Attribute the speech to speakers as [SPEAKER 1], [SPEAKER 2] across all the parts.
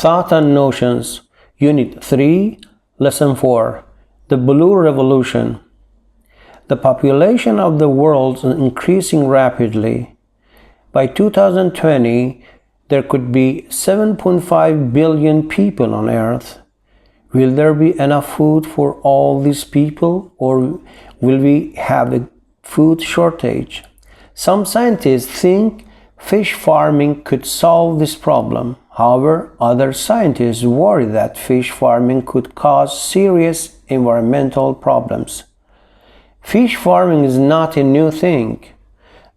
[SPEAKER 1] Thought and Notions, Unit 3, Lesson 4, The Blue Revolution. The population of the world is increasing rapidly. By 2020, there could be 7.5 billion people on Earth. Will there be enough food for all these people, or will we have a food shortage? Some scientists think fish farming could solve this problem. However, other scientists worry that fish farming could cause serious environmental problems. Fish farming is not a new thing.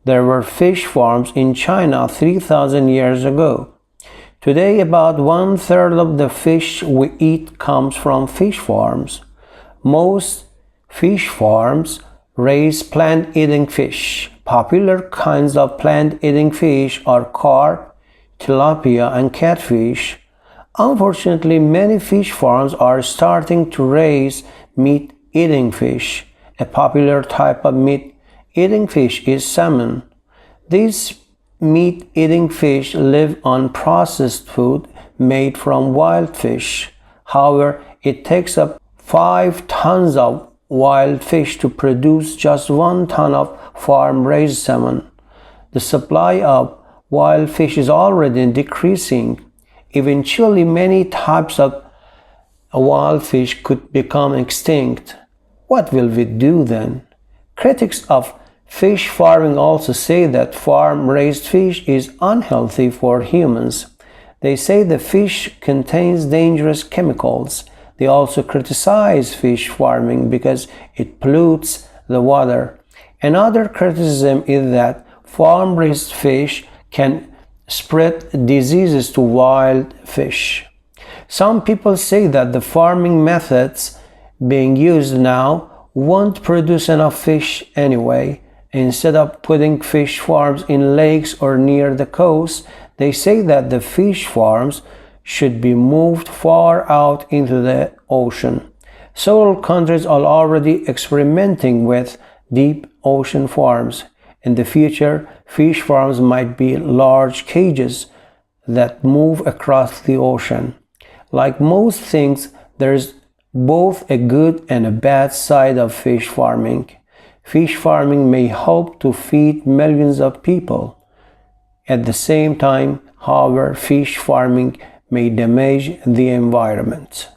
[SPEAKER 1] There were fish farms in China 3,000 years ago. Today, about 1/3 of the fish we eat comes from fish farms. Most fish farms raise plant-eating fish. Popular kinds of plant-eating fish are carp, tilapia, and catfish. Unfortunately, many fish farms are starting to raise meat-eating fish. A popular type of meat-eating fish is salmon. These meat-eating fish live on processed food made from wild fish. However, it takes up 5 tons of wild fish to produce just 1 ton of farm-raised salmon. The supply of wild fish is already decreasing. Eventually, many types of wild fish could become extinct. What will we do then? Critics of fish farming also say that farm-raised fish is unhealthy for humans. They say the fish contains dangerous chemicals. They also criticize fish farming because it pollutes the water. Another criticism is that farm-raised fish can spread diseases to wild fish. Some people say that the farming methods being used now won't produce enough fish anyway. Instead of putting fish farms in lakes or near the coast, they say that the fish farms should be moved far out into the ocean. Several countries are already experimenting with deep ocean farms. In the future, fish farms might be large cages that move across the ocean. Like most things, there's both a good and a bad side of fish farming. Fish farming may help to feed millions of people. At the same time, however, fish farming may damage the environment.